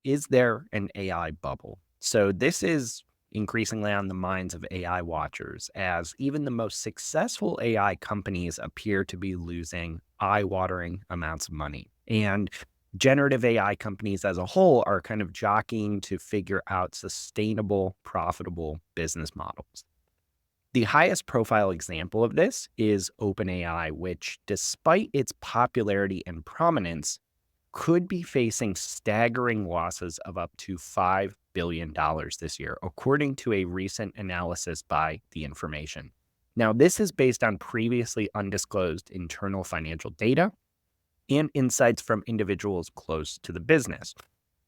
is there an AI bubble? So this is increasingly on the minds of AI watchers as even the most successful AI companies appear to be losing eye-watering amounts of money. And generative AI companies as a whole are kind of jockeying to figure out sustainable, profitable business models. The highest profile example of this is OpenAI, which, despite its popularity and prominence, could be facing staggering losses of up to $5 billion this year, according to a recent analysis by The Information. Now, this is based on previously undisclosed internal financial data and insights from individuals close to the business.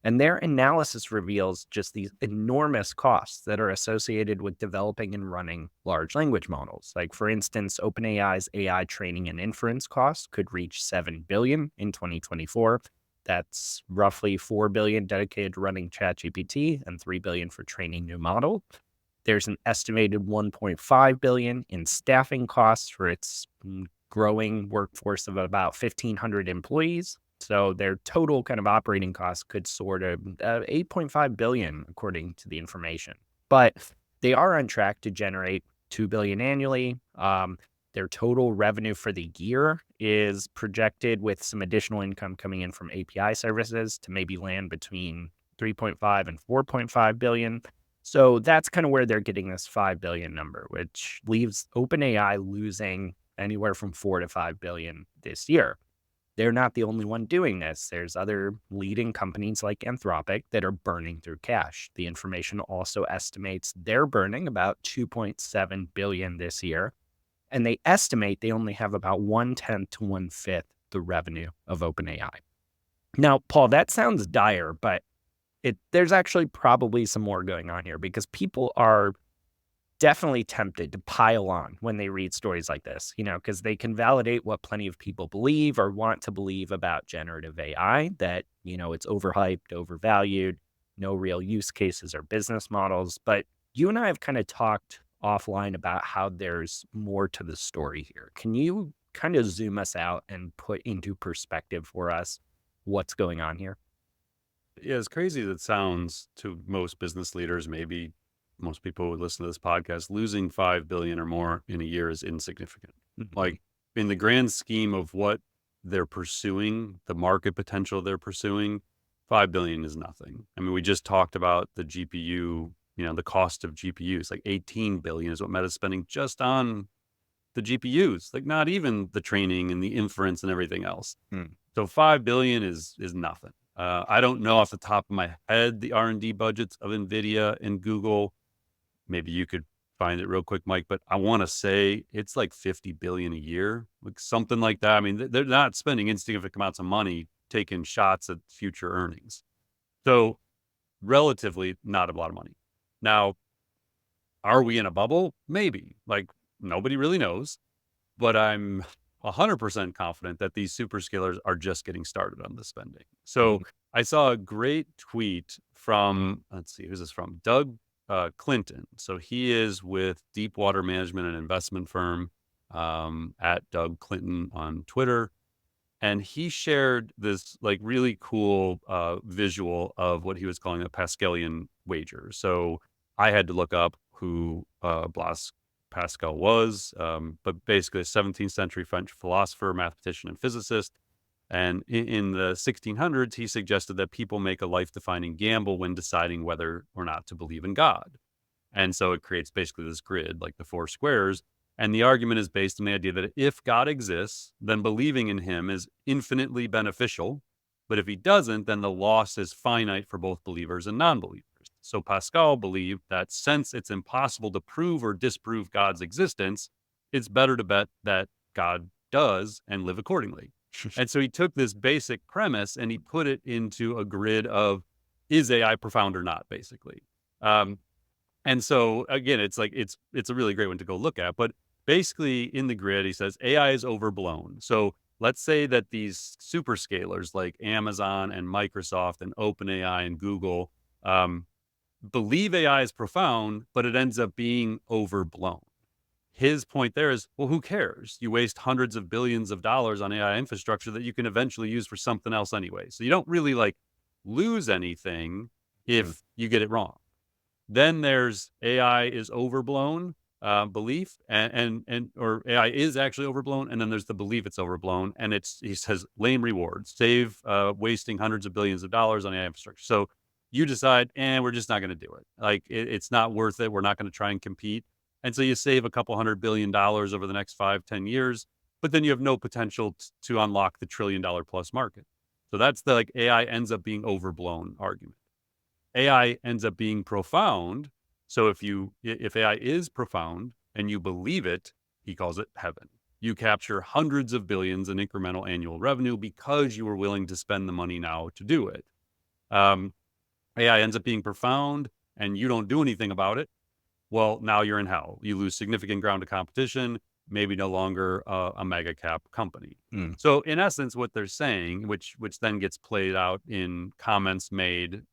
And their analysis reveals just these enormous costs that are associated with developing and running large language models. Like, for instance, OpenAI's AI training and inference costs could reach $7 billion in 2024. That's roughly $4 billion dedicated to running ChatGPT and $3 billion for training new model. There's an estimated $1.5 billion in staffing costs for its growing workforce of about 1,500 employees. So their total kind of operating costs could soar to $8.5 billion, according to The Information. But they are on track to generate $2 billion annually. Their total revenue for the year is projected, with some additional income coming in from API services, to maybe land between 3.5 and 4.5 billion. So that's kind of where they're getting this 5 billion number, which leaves OpenAI losing anywhere from 4 to 5 billion this year. They're not the only one doing this. There's other leading companies like Anthropic that are burning through cash. The Information also estimates they're burning about 2.7 billion this year, and they estimate they only have about 1/10 to 1/5 the revenue of OpenAI. Now, Paul, that sounds dire, but there's actually probably some more going on here, because people are definitely tempted to pile on when they read stories like this, because they can validate what plenty of people believe or want to believe about generative AI, that, it's overhyped, overvalued, no real use cases or business models. But you and I have kind of talked offline about how there's more to the story here. Can you kind of zoom us out and put into perspective for us what's going on here? Yeah, as crazy as it sounds to most business leaders, maybe most people who would listen to this podcast, losing 5 billion or more in a year is insignificant. Mhm. Like, in the grand scheme of what they're pursuing, the market potential they're pursuing, 5 billion is nothing. I mean, we just talked about the GPU, the cost of GPUs, like 18 billion is what Meta's spending just on the GPUs, like not even the training and the inference and everything else. Hmm. So 5 billion is nothing. I don't know off the top of my head the R&D budgets of NVIDIA and Google. Maybe you could find it real quick, Mike, but I want to say it's like 50 billion a year, like something like that. I mean, they're not spending insignificant amounts of money taking shots at future earnings. So relatively not a lot of money. Now, are we in a bubble? Maybe. Like, nobody really knows, but I'm 100% confident that these superscalers are just getting started on the spending. So Mhm. I saw a great tweet from, let's see, who's this from? Doug Clinton. So he is with Deepwater Management and Investment Firm, at Doug Clinton on Twitter. And he shared this like really cool visual of what he was calling a Pascalian wager. So I had to look up who Blas Pascal was, but basically a 17th century French philosopher, mathematician, and physicist. And in the 1600s, he suggested that people make a life-defining gamble when deciding whether or not to believe in God. And so it creates basically this grid, like the four squares. And the argument is based on the idea that if God exists, then believing in him is infinitely beneficial. But if he doesn't, then the loss is finite for both believers and non-believers. So Pascal believed that since it's impossible to prove or disprove God's existence, it's better to bet that God does and live accordingly. And so he took this basic premise and he put it into a grid of, is AI profound or not, basically. Um, and so again, it's like it's a really great one to go look at. But basically in the grid, he says AI is overblown. So let's say that these superscalers like Amazon and Microsoft and OpenAI and Google believe AI is profound, but it ends up being overblown. His point there is, well, who cares? You waste hundreds of billions of dollars on AI infrastructure that you can eventually use for something else anyway. So you don't really like lose anything Mm. if you get it wrong. Then there's AI is overblown belief, or AI is actually overblown, and then there's the belief it's overblown, and he says lame rewards, save wasting hundreds of billions of dollars on AI infrastructure. So you decide, we're just not going to do it. Like it's not worth it. We're not going to try and compete, and so you save a couple $100 billion over the next 5-10 years, but then you have no potential to unlock the $1 trillion plus market. So that's the like AI ends up being overblown argument. AI ends up being profound. So if AI is profound and you believe it, he calls it heaven. You capture hundreds of billions in incremental annual revenue because you were willing to spend the money now to do it. Um, AI ends up being profound and you don't do anything about it. Well, now you're in hell. You lose significant ground to competition, maybe no longer a mega cap company. Mm. So in essence, what they're saying, which then gets played out in comments made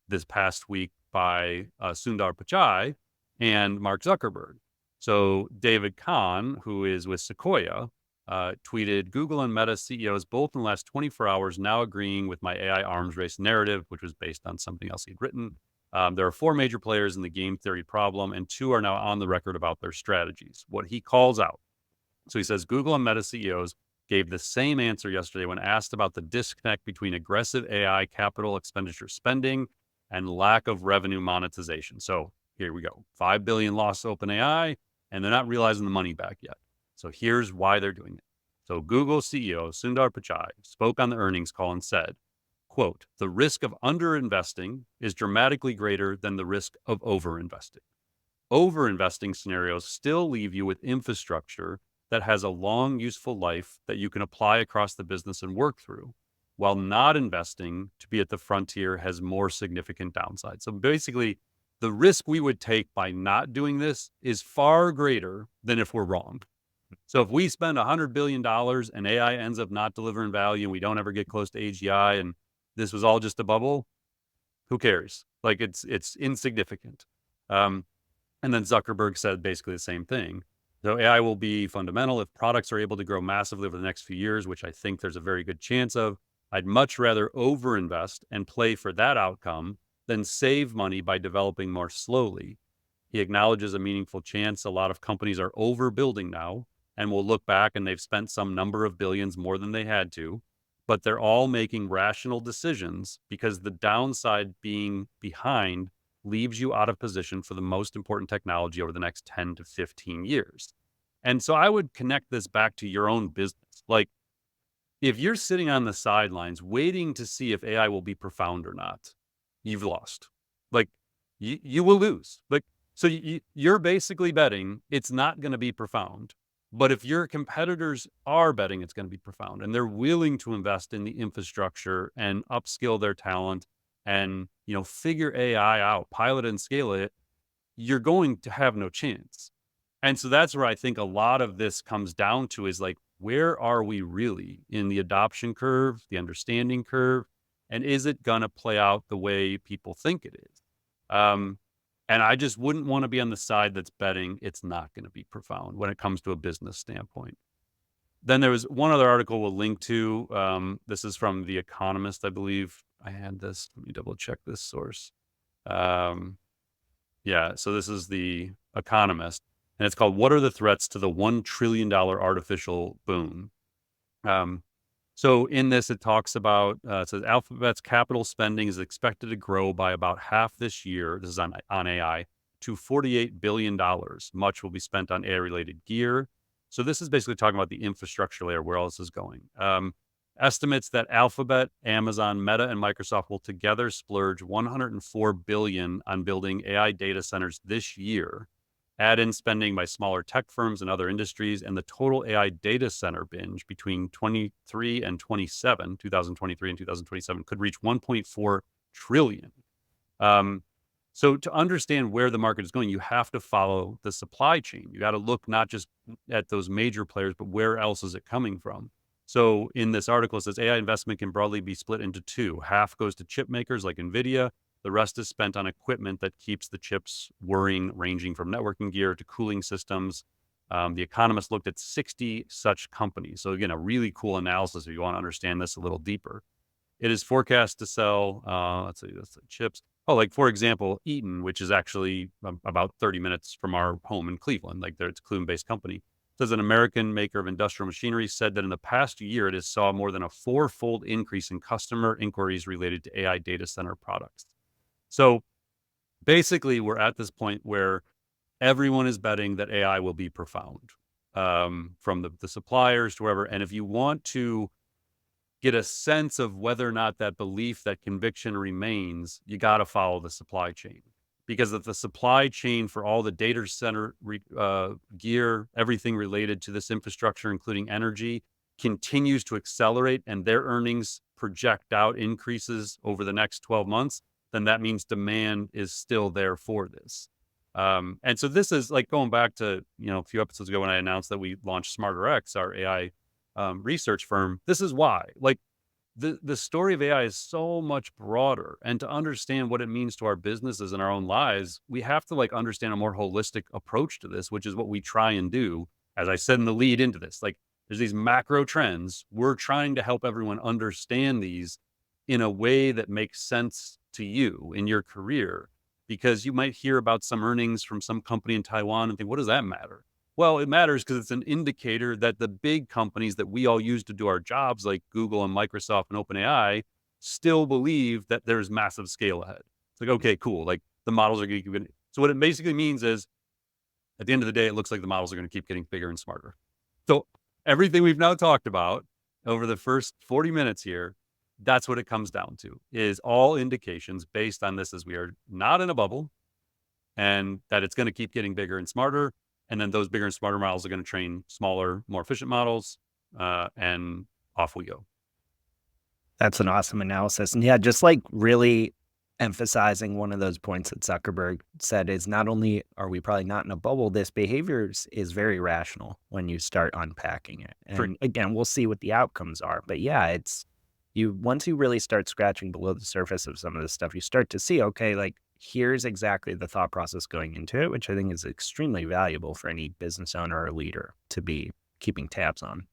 this past week by Sundar Pichai and Mark Zuckerberg. So David Kahn, who is with Sequoia, tweeted, Google and Meta CEOs both in the last 24 hours now agreeing with my AI arms race narrative, which was based on something else he'd written. There are 4 major players in the game theory problem, and 2 are now on the record about their strategies. What he calls out. So he says Google and Meta CEOs gave the same answer yesterday when asked about the disconnect between aggressive AI capital expenditure spending and lack of revenue monetization. So here we go. $5 billion lost to OpenAI, and they're not realizing the money back yet. So here's why they're doing it. So Google CEO Sundar Pichai spoke on the earnings call and said, quote, the risk of underinvesting is dramatically greater than the risk of overinvesting. Overinvesting scenarios still leave you with infrastructure that has a long, useful life that you can apply across the business and work through, while not investing to be at the frontier has more significant downside. So basically, the risk we would take by not doing this is far greater than if we're wrong. So if we spend $100 billion and AI ends up not delivering value and we don't ever get close to AGI and this was all just a bubble, who cares? Like it's insignificant. And then Zuckerberg said basically the same thing. So AI will be fundamental if products are able to grow massively over the next few years, which I think there's a very good chance of. I'd much rather overinvest and play for that outcome than save money by developing more slowly. He acknowledges a meaningful chance a lot of companies are overbuilding now and will look back and they've spent some number of billions more than they had to, but they're all making rational decisions because the downside being behind leaves you out of position for the most important technology over the next 10 to 15 years. And so I would connect this back to your own business. Like if you're sitting on the sidelines waiting to see if AI will be profound or not, you've lost. Like you will lose. Like so you're basically betting it's not going to be profound. But if your competitors are betting it's going to be profound and they're willing to invest in the infrastructure and upskill their talent and figure AI out, pilot and scale it, you're going to have no chance. And so that's where I think a lot of this comes down to is like, where are we really in the adoption curve, the understanding curve, and is it going to play out the way people think it is? And I just wouldn't want to be on the side that's betting it's not going to be profound when it comes to a business standpoint. Then there was one other article we'll link to. This is from The Economist, I believe. I had this. Let me double check this source. Yeah, so this is The Economist, and it's called "What Are the Threats to the $1 trillion Artificial Boom?" So in this, it talks about it says Alphabet's capital spending is expected to grow by about half this year. This is on AI to $48 billion. Much will be spent on AI-related gear. So this is basically talking about the infrastructure layer, where all this is going. Estimates that Alphabet, Amazon, Meta, and Microsoft will together splurge $104 billion on building AI data centers this year. Add in spending by smaller tech firms and other industries, and the total AI data center binge between 2023 and 2027 could reach 1.4 trillion. So to understand where the market is going, you have to follow the supply chain. You got to look not just at those major players, but where else is it coming from? So in this article, it says AI investment can broadly be split into 2. Half goes to chip makers like NVIDIA. The rest is spent on equipment that keeps the chips whirring, ranging from networking gear to cooling systems. The Economist looked at 60 such companies. So again, a really cool analysis if you want to understand this a little deeper. It is forecast to sell, let's say chips. Oh, like for example, Eaton, which is actually about 30 minutes from our home in Cleveland, like it's a Cleveland-based company, says an American maker of industrial machinery said that in the past year, it has saw more than a four-fold increase in customer inquiries related to AI data center products. So basically, we're at this point where everyone is betting that AI will be profound, from the suppliers to wherever. And if you want to get a sense of whether or not that belief, that conviction remains, you got to follow the supply chain. Because if the supply chain for all the data center gear, everything related to this infrastructure, including energy, continues to accelerate and their earnings project out increases over the next 12 months, then that means demand is still there for this. And so this is like going back to, a few episodes ago when I announced that we launched SmarterX, our AI research firm. This is why, like, the story of AI is so much broader, and to understand what it means to our businesses and our own lives, we have to like understand a more holistic approach to this, which is what we try and do. As I said in the lead into this, like there's these macro trends. We're trying to help everyone understand these in a way that makes sense to you in your career, because you might hear about some earnings from some company in Taiwan and think, what does that matter? Well, it matters because it's an indicator that the big companies that we all use to do our jobs, like Google and Microsoft and OpenAI, still believe that there's massive scale ahead. It's like, okay, cool. Like the models are going to keep. So what it basically means is, at the end of the day, it looks like the models are going to keep getting bigger and smarter. So everything we've now talked about over the first 40 minutes here, that's what it comes down to, is all indications based on this, as we are not in a bubble, and that it's going to keep getting bigger and smarter. And then those bigger and smarter models are going to train smaller, more efficient models, and off we go. That's an awesome analysis. And yeah, just like really emphasizing one of those points that Zuckerberg said is not only are we probably not in a bubble, this behavior is very rational when you start unpacking it. True. And again, we'll see what the outcomes are. But yeah, it's once you really start scratching below the surface of some of this stuff, you start to see, okay, like here's exactly the thought process going into it, which I think is extremely valuable for any business owner or leader to be keeping tabs on.